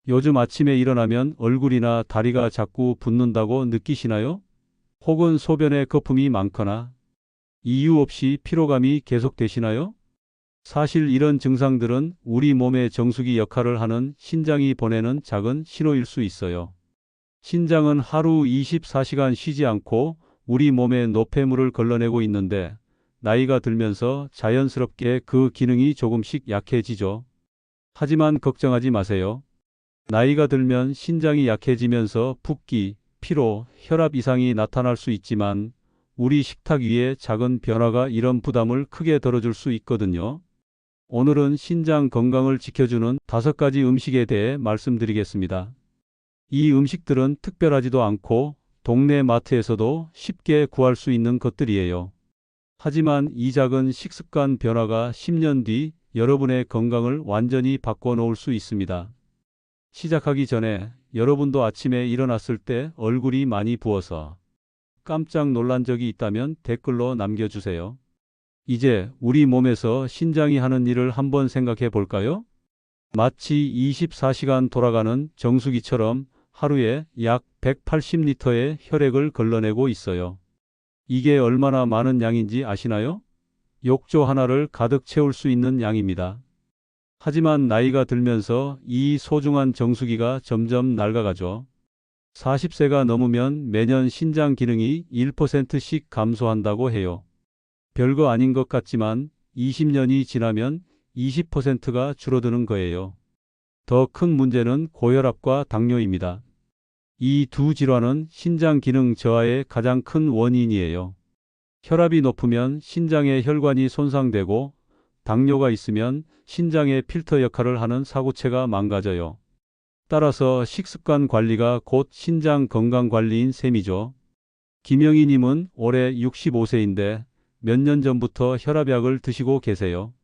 요즘 아침에 일어나면 얼굴이나 다리가 자꾸 붓는다고 느끼시나요? 혹은 소변에 거품이 많거나 이유 없이 피로감이 계속되시나요? 사실 이런 증상들은 우리 몸의 정수기 역할을 하는 신장이 보내는 작은 신호일 수 있어요. 신장은 하루 24시간 쉬지 않고 우리 몸에 노폐물을 걸러내고 있는데 나이가 들면서 자연스럽게 그 기능이 조금씩 약해지죠. 하지만 걱정하지 마세요. 나이가 들면 신장이 약해지면서 붓기, 피로, 혈압 이상이 나타날 수 있지만 우리 식탁 위에 작은 변화가 이런 부담을 크게 덜어줄 수 있거든요. 오늘은 신장 건강을 지켜주는 5가지 음식에 대해 말씀드리겠습니다. 이 음식들은 특별하지도 않고 동네 마트에서도 쉽게 구할 수 있는 것들이에요. 하지만 이 작은 식습관 변화가 10년 뒤 여러분의 건강을 완전히 바꿔놓을 수 있습니다. 시작하기 전에 여러분도 아침에 일어났을 때 얼굴이 많이 부어서 깜짝 놀란 적이 있다면 댓글로 남겨주세요. 이제 우리 몸에서 신장이 하는 일을 한번 생각해 볼까요? 마치 24시간 돌아가는 정수기처럼 하루에 약 180리터의 혈액을 걸러내고 있어요. 이게 얼마나 많은 양인지 아시나요? 욕조 하나를 가득 채울 수 있는 양입니다. 하지만 나이가 들면서 이 소중한 정수기가 점점 낡아가죠. 40세가 넘으면 매년 신장 기능이 1%씩 감소한다고 해요. 별거 아닌 것 같지만 20년이 지나면 20%가 줄어드는 거예요. 더 큰 문제는 고혈압과 당뇨입니다. 이 두 질환은 신장 기능 저하의 가장 큰 원인이에요. 혈압이 높으면 신장의 혈관이 손상되고 당뇨가 있으면 신장의 필터 역할을 하는 사구체가 망가져요. 따라서 식습관 관리가 곧 신장 건강 관리인 셈이죠. 김영희 님은 올해 65세인데 몇 년 전부터 혈압약을 드시고 계세요.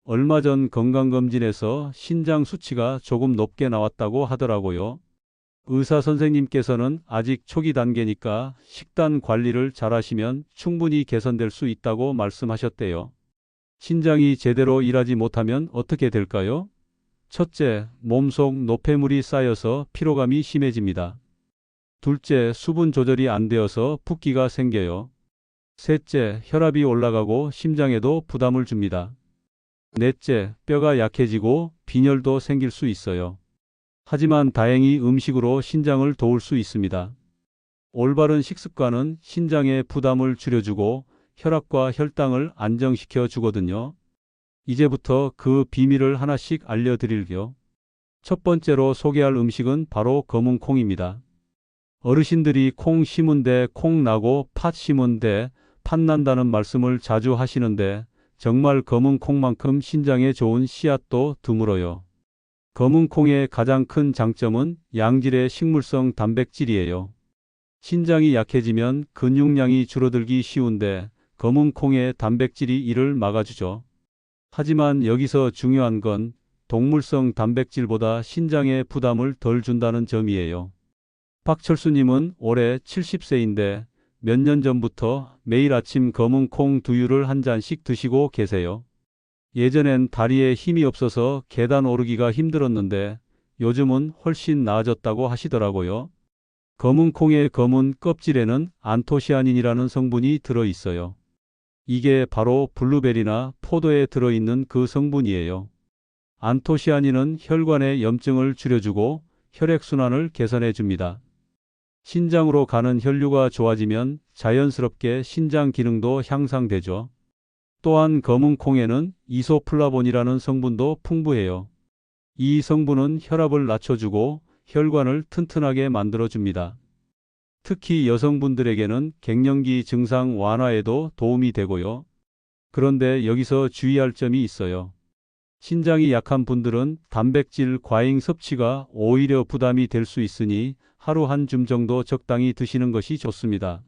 얼마 전 건강검진에서 신장 수치가 조금 높게 나왔다고 하더라고요. 의사 선생님께서는 아직 초기 단계니까 식단 관리를 잘하시면 충분히 개선될 수 있다고 말씀하셨대요. 신장이 제대로 일하지 못하면 어떻게 될까요? 첫째, 몸속 노폐물이 쌓여서 피로감이 심해집니다. 둘째, 수분 조절이 안 되어서 붓기가 생겨요. 셋째, 혈압이 올라가고 심장에도 부담을 줍니다. 넷째, 뼈가 약해지고 빈혈도 생길 수 있어요. 하지만 다행히 음식으로 신장을 도울 수 있습니다. 올바른 식습관은 신장의 부담을 줄여주고 혈압과 혈당을 안정시켜 주거든요. 이제부터 그 비밀을 하나씩 알려드릴게요. 첫 번째로 소개할 음식은 바로 검은 콩입니다. 어르신들이 콩 심은데 콩 나고 팥 심은데 팥 난다는 말씀을 자주 하시는데 정말 검은 콩만큼 신장에 좋은 씨앗도 드물어요. 검은 콩의 가장 큰 장점은 양질의 식물성 단백질이에요. 신장이 약해지면 근육량이 줄어들기 쉬운데 검은 콩의 단백질이 이를 막아주죠. 하지만 여기서 중요한 건 동물성 단백질보다 신장에 부담을 덜 준다는 점이에요. 박철수님은 올해 70세인데 몇 년 전부터 매일 아침 검은 콩 두유를 한 잔씩 드시고 계세요. 예전엔 다리에 힘이 없어서 계단 오르기가 힘들었는데 요즘은 훨씬 나아졌다고 하시더라고요. 검은 콩의 검은 껍질에는 안토시아닌이라는 성분이 들어있어요. 이게 바로 블루베리나 포도에 들어있는 그 성분이에요. 안토시아닌은 혈관의 염증을 줄여주고 혈액순환을 개선해 줍니다. 신장으로 가는 혈류가 좋아지면 자연스럽게 신장 기능도 향상되죠. 또한 검은 콩에는 이소플라본이라는 성분도 풍부해요. 이 성분은 혈압을 낮춰주고 혈관을 튼튼하게 만들어줍니다. 특히 여성분들에게는 갱년기 증상 완화에도 도움이 되고요. 그런데 여기서 주의할 점이 있어요. 신장이 약한 분들은 단백질 과잉 섭취가 오히려 부담이 될 수 있으니 하루 한 줌 정도 적당히 드시는 것이 좋습니다.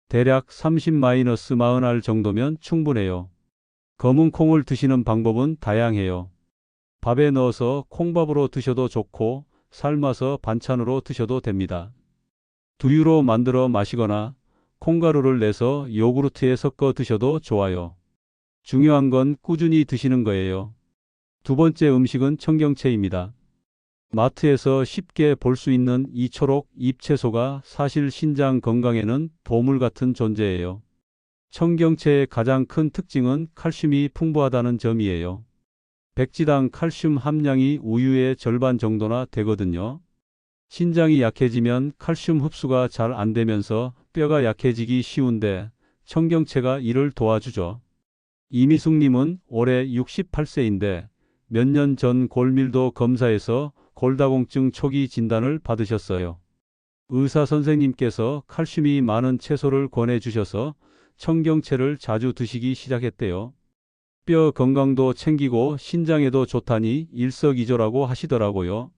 대략 30-40알 정도면 충분해요. 검은 콩을 드시는 방법은 다양해요. 밥에 넣어서 콩밥으로 드셔도 좋고 삶아서 반찬으로 드셔도 됩니다. 두유로 만들어 마시거나 콩가루를 내서 요구르트에 섞어 드셔도 좋아요. 중요한 건 꾸준히 드시는 거예요. 두 번째 음식은 청경채입니다. 마트에서 쉽게 볼 수 있는 이 초록 잎채소가 사실 신장 건강에는 보물 같은 존재예요. 청경채의 가장 큰 특징은 칼슘이 풍부하다는 점이에요. 백지당 칼슘 함량이 우유의 절반 정도나 되거든요. 신장이 약해지면 칼슘 흡수가 잘 안 되면서 뼈가 약해지기 쉬운데 청경채가 이를 도와주죠. 이미숙님은 올해 68세인데 몇 년 전 골밀도 검사에서 골다공증 초기 진단을 받으셨어요. 의사 선생님께서 칼슘이 많은 채소를 권해주셔서 청경채를 자주 드시기 시작했대요. 뼈 건강도 챙기고 신장에도 좋다니 일석이조라고 하시더라고요.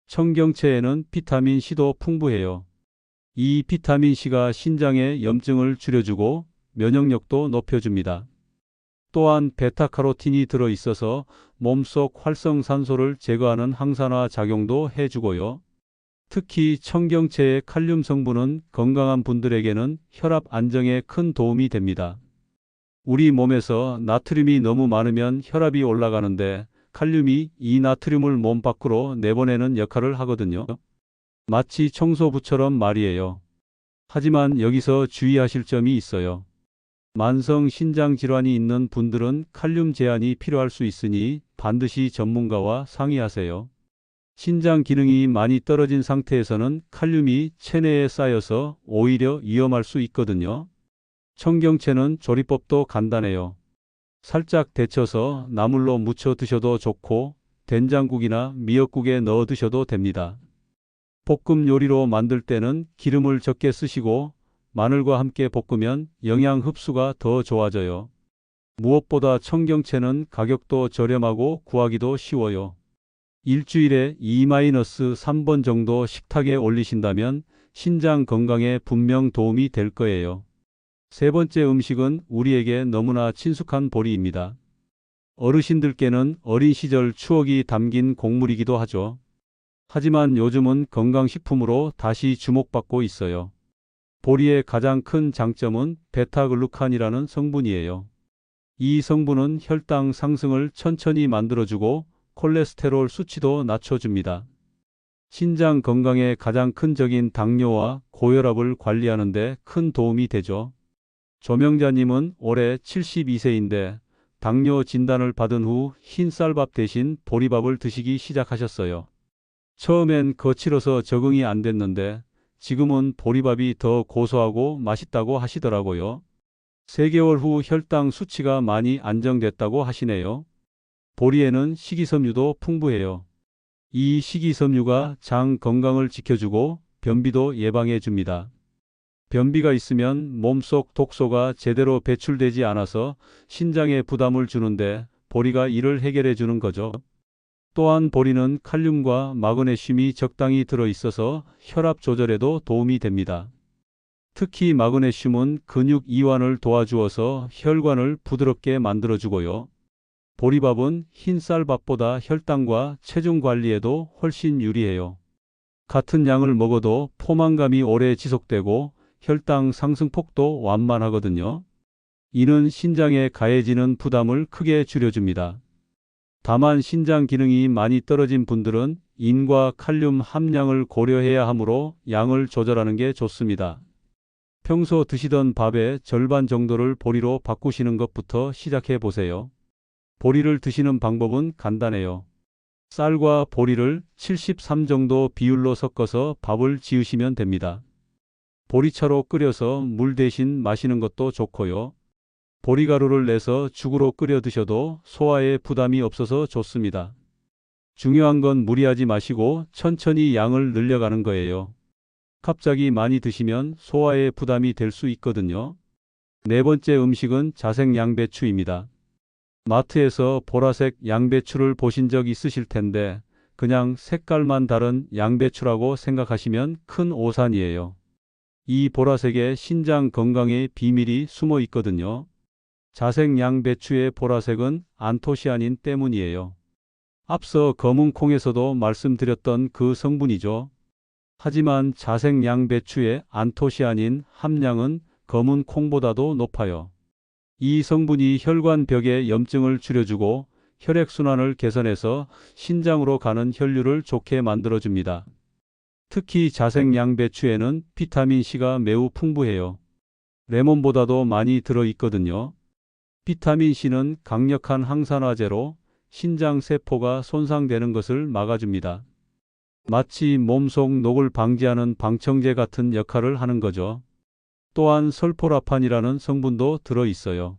청경채에는 비타민C도 풍부해요. 이 비타민C가 신장의 염증을 줄여주고 면역력도 높여줍니다. 또한 베타카로틴이 들어있어서 몸속 활성산소를 제거하는 항산화 작용도 해주고요. 특히 청경채의 칼륨 성분은 건강한 분들에게는 혈압 안정에 큰 도움이 됩니다. 우리 몸에서 나트륨이 너무 많으면 혈압이 올라가는데 칼륨이 이 나트륨을 몸 밖으로 내보내는 역할을 하거든요. 마치 청소부처럼 말이에요. 하지만 여기서 주의하실 점이 있어요. 만성 신장 질환이 있는 분들은 칼륨 제한이 필요할 수 있으니 반드시 전문가와 상의하세요. 신장 기능이 많이 떨어진 상태에서는 칼륨이 체내에 쌓여서 오히려 위험할 수 있거든요. 청경채는 조리법도 간단해요. 살짝 데쳐서 나물로 무쳐 드셔도 좋고 된장국이나 미역국에 넣어 드셔도 됩니다. 볶음 요리로 만들 때는 기름을 적게 쓰시고 마늘과 함께 볶으면 영양 흡수가 더 좋아져요. 무엇보다 청경채는 가격도 저렴하고 구하기도 쉬워요. 일주일에 2-3번 정도 식탁에 올리신다면 신장 건강에 분명 도움이 될 거예요. 세 번째 음식은 우리에게 너무나 친숙한 보리입니다. 어르신들께는 어린 시절 추억이 담긴 곡물이기도 하죠. 하지만 요즘은 건강식품으로 다시 주목받고 있어요. 보리의 가장 큰 장점은 베타글루칸이라는 성분이에요. 이 성분은 혈당 상승을 천천히 만들어주고 콜레스테롤 수치도 낮춰줍니다. 신장 건강에 가장 큰 적인 당뇨와 고혈압을 관리하는 데 큰 도움이 되죠. 조명자님은 올해 72세인데 당뇨 진단을 받은 후 흰쌀밥 대신 보리밥을 드시기 시작하셨어요. 처음엔 거칠어서 적응이 안 됐는데 지금은 보리밥이 더 고소하고 맛있다고 하시더라고요. 3개월 후 혈당 수치가 많이 안정됐다고 하시네요. 보리에는 식이섬유도 풍부해요. 이 식이섬유가 장 건강을 지켜주고 변비도 예방해 줍니다. 변비가 있으면 몸속 독소가 제대로 배출되지 않아서 신장에 부담을 주는데 보리가 이를 해결해 주는 거죠. 또한 보리는 칼륨과 마그네슘이 적당히 들어있어서 혈압 조절에도 도움이 됩니다. 특히 마그네슘은 근육 이완을 도와주어서 혈관을 부드럽게 만들어주고요. 보리밥은 흰쌀밥보다 혈당과 체중 관리에도 훨씬 유리해요. 같은 양을 먹어도 포만감이 오래 지속되고 혈당 상승폭도 완만하거든요. 이는 신장에 가해지는 부담을 크게 줄여줍니다. 다만 신장 기능이 많이 떨어진 분들은 인과 칼륨 함량을 고려해야 하므로 양을 조절하는 게 좋습니다. 평소 드시던 밥의 절반 정도를 보리로 바꾸시는 것부터 시작해 보세요. 보리를 드시는 방법은 간단해요. 쌀과 보리를 73 정도 비율로 섞어서 밥을 지으시면 됩니다. 보리차로 끓여서 물 대신 마시는 것도 좋고요. 보리가루를 내서 죽으로 끓여 드셔도 소화에 부담이 없어서 좋습니다. 중요한 건 무리하지 마시고 천천히 양을 늘려가는 거예요. 갑자기 많이 드시면 소화에 부담이 될 수 있거든요. 네 번째 음식은 자색 양배추입니다. 마트에서 보라색 양배추를 보신 적 있으실 텐데 그냥 색깔만 다른 양배추라고 생각하시면 큰 오산이에요. 이 보라색에 신장 건강의 비밀이 숨어 있거든요. 자색 양배추의 보라색은 안토시아닌 때문이에요. 앞서 검은 콩에서도 말씀드렸던 그 성분이죠. 하지만 자색 양배추의 안토시아닌 함량은 검은 콩보다도 높아요. 이 성분이 혈관벽의 염증을 줄여주고 혈액순환을 개선해서 신장으로 가는 혈류를 좋게 만들어줍니다. 특히 자색 양배추에는 비타민C가 매우 풍부해요. 레몬보다도 많이 들어있거든요. 비타민C는 강력한 항산화제로 신장 세포가 손상되는 것을 막아줍니다. 마치 몸속 녹을 방지하는 방청제 같은 역할을 하는 거죠. 또한 설포라판이라는 성분도 들어있어요.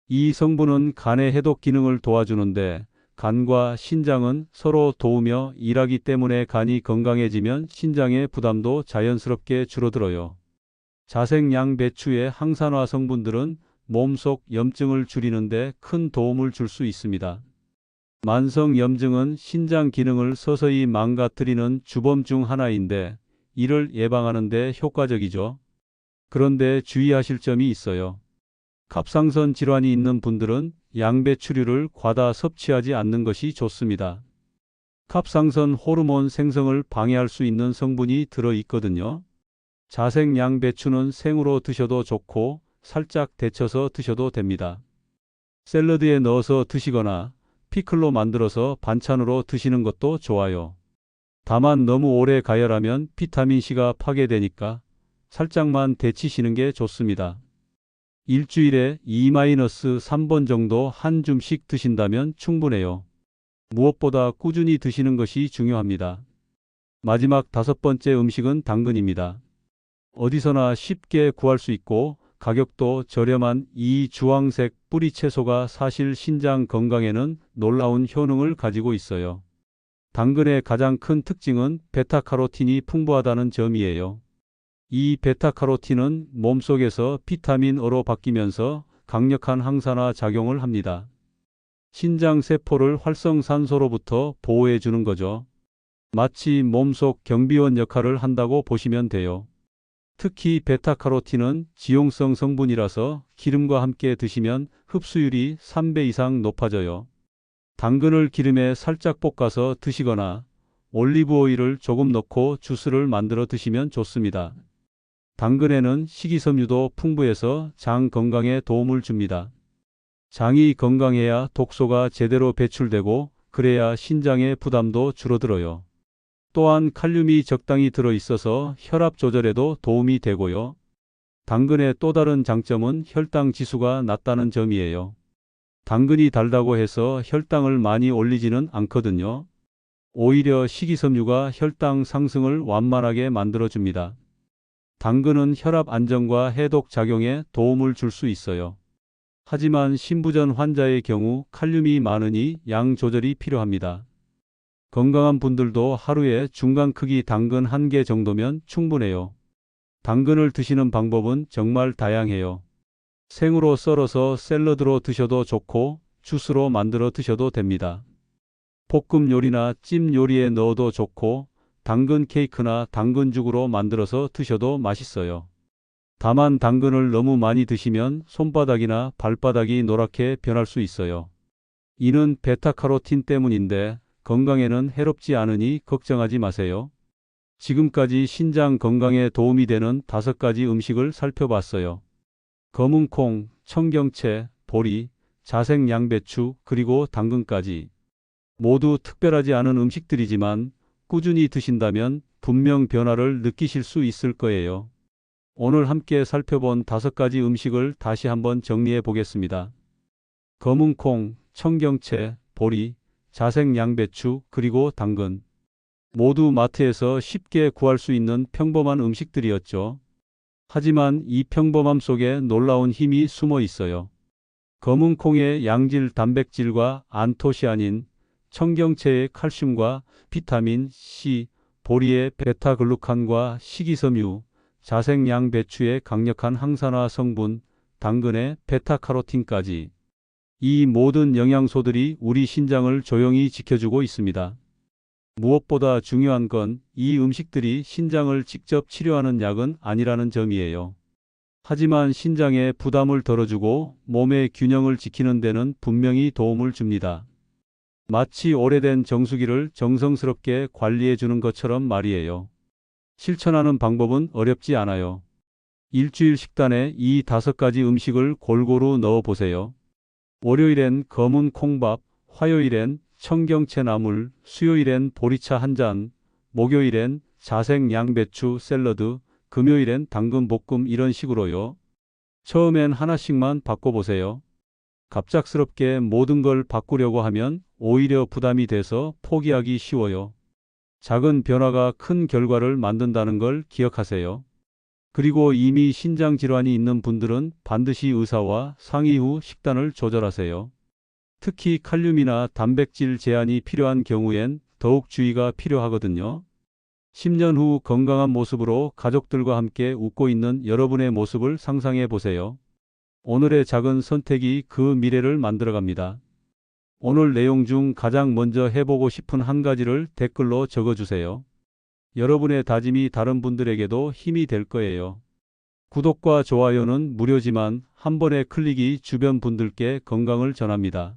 이 성분은 간의 해독 기능을 도와주는데 간과 신장은 서로 도우며 일하기 때문에 간이 건강해지면 신장의 부담도 자연스럽게 줄어들어요. 자색 양배추의 항산화 성분들은 몸속 염증을 줄이는데 큰 도움을 줄 수 있습니다. 만성 염증은 신장 기능을 서서히 망가뜨리는 주범 중 하나인데 이를 예방하는 데 효과적이죠. 그런데 주의하실 점이 있어요. 갑상선 질환이 있는 분들은 양배추류를 과다 섭취하지 않는 것이 좋습니다. 갑상선 호르몬 생성을 방해할 수 있는 성분이 들어있거든요. 자색 양배추는 생으로 드셔도 좋고 살짝 데쳐서 드셔도 됩니다. 샐러드에 넣어서 드시거나 피클로 만들어서 반찬으로 드시는 것도 좋아요. 다만 너무 오래 가열하면 비타민C가 파괴되니까 살짝만 데치시는 게 좋습니다. 일주일에 2-3번 정도 한 줌씩 드신다면 충분해요. 무엇보다 꾸준히 드시는 것이 중요합니다. 마지막 5번째 음식은 당근입니다. 어디서나 쉽게 구할 수 있고 가격도 저렴한 이 주황색 뿌리 채소가 사실 신장 건강에는 놀라운 효능을 가지고 있어요. 당근의 가장 큰 특징은 베타카로틴이 풍부하다는 점이에요. 이 베타카로틴은 몸속에서 비타민어로 바뀌면서 강력한 항산화 작용을 합니다. 신장 세포를 활성산소로부터 보호해 주는 거죠. 마치 몸속 경비원 역할을 한다고 보시면 돼요. 특히 베타카로틴은 지용성 성분이라서 기름과 함께 드시면 흡수율이 3배 이상 높아져요. 당근을 기름에 살짝 볶아서 드시거나 올리브 오일을 조금 넣고 주스를 만들어 드시면 좋습니다. 당근에는 식이섬유도 풍부해서 장 건강에 도움을 줍니다. 장이 건강해야 독소가 제대로 배출되고 그래야 신장의 부담도 줄어들어요. 또한 칼륨이 적당히 들어있어서 혈압 조절에도 도움이 되고요. 당근의 또 다른 장점은 혈당 지수가 낮다는 점이에요. 당근이 달다고 해서 혈당을 많이 올리지는 않거든요. 오히려 식이섬유가 혈당 상승을 완만하게 만들어줍니다. 당근은 혈압 안정과 해독 작용에 도움을 줄 수 있어요. 하지만 신부전 환자의 경우 칼륨이 많으니 양 조절이 필요합니다. 건강한 분들도 하루에 중간 크기 당근 1개 정도면 충분해요. 당근을 드시는 방법은 정말 다양해요. 생으로 썰어서 샐러드로 드셔도 좋고 주스로 만들어 드셔도 됩니다. 볶음 요리나 찜 요리에 넣어도 좋고 당근 케이크나 당근죽으로 만들어서 드셔도 맛있어요. 다만 당근을 너무 많이 드시면 손바닥이나 발바닥이 노랗게 변할 수 있어요. 이는 베타카로틴 때문인데 건강에는 해롭지 않으니 걱정하지 마세요. 지금까지 신장 건강에 도움이 되는 5가지 음식을 살펴봤어요. 검은콩, 청경채, 보리, 자색 양배추, 그리고 당근까지. 모두 특별하지 않은 음식들이지만 꾸준히 드신다면 분명 변화를 느끼실 수 있을 거예요. 오늘 함께 살펴본 5가지 음식을 다시 한번 정리해 보겠습니다. 검은콩, 청경채, 보리, 자색 양배추, 그리고 당근. 모두 마트에서 쉽게 구할 수 있는 평범한 음식들이었죠. 하지만 이 평범함 속에 놀라운 힘이 숨어 있어요. 검은콩의 양질 단백질과 안토시아닌, 청경채의 칼슘과 비타민 C, 보리의 베타글루칸과 식이섬유, 자색 양배추의 강력한 항산화 성분, 당근의 베타카로틴까지. 이 모든 영양소들이 우리 신장을 조용히 지켜주고 있습니다. 무엇보다 중요한 건 이 음식들이 신장을 직접 치료하는 약은 아니라는 점이에요. 하지만 신장에 부담을 덜어주고 몸의 균형을 지키는 데는 분명히 도움을 줍니다. 마치 오래된 정수기를 정성스럽게 관리해 주는 것처럼 말이에요. 실천하는 방법은 어렵지 않아요. 일주일 식단에 이 5가지 음식을 골고루 넣어 보세요. 월요일엔 검은 콩밥, 화요일엔 청경채 나물, 수요일엔 보리차 한 잔, 목요일엔 자색 양배추 샐러드, 금요일엔 당근 볶음 이런 식으로요. 처음엔 하나씩만 바꿔보세요. 갑작스럽게 모든 걸 바꾸려고 하면 오히려 부담이 돼서 포기하기 쉬워요. 작은 변화가 큰 결과를 만든다는 걸 기억하세요. 그리고 이미 신장 질환이 있는 분들은 반드시 의사와 상의 후 식단을 조절하세요. 특히 칼륨이나 단백질 제한이 필요한 경우엔 더욱 주의가 필요하거든요. 10년 후 건강한 모습으로 가족들과 함께 웃고 있는 여러분의 모습을 상상해 보세요. 오늘의 작은 선택이 그 미래를 만들어갑니다. 오늘 내용 중 가장 먼저 해보고 싶은 한 가지를 댓글로 적어주세요. 여러분의 다짐이 다른 분들에게도 힘이 될 거예요. 구독과 좋아요는 무료지만 한 번의 클릭이 주변 분들께 건강을 전합니다.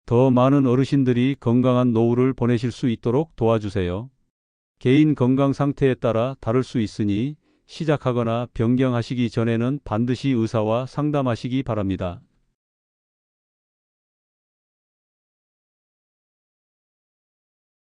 더 많은 어르신들이 건강한 노후를 보내실 수 있도록 도와주세요. 개인 건강 상태에 따라 다를 수 있으니 시작하거나 변경하시기 전에는 반드시 의사와 상담하시기 바랍니다.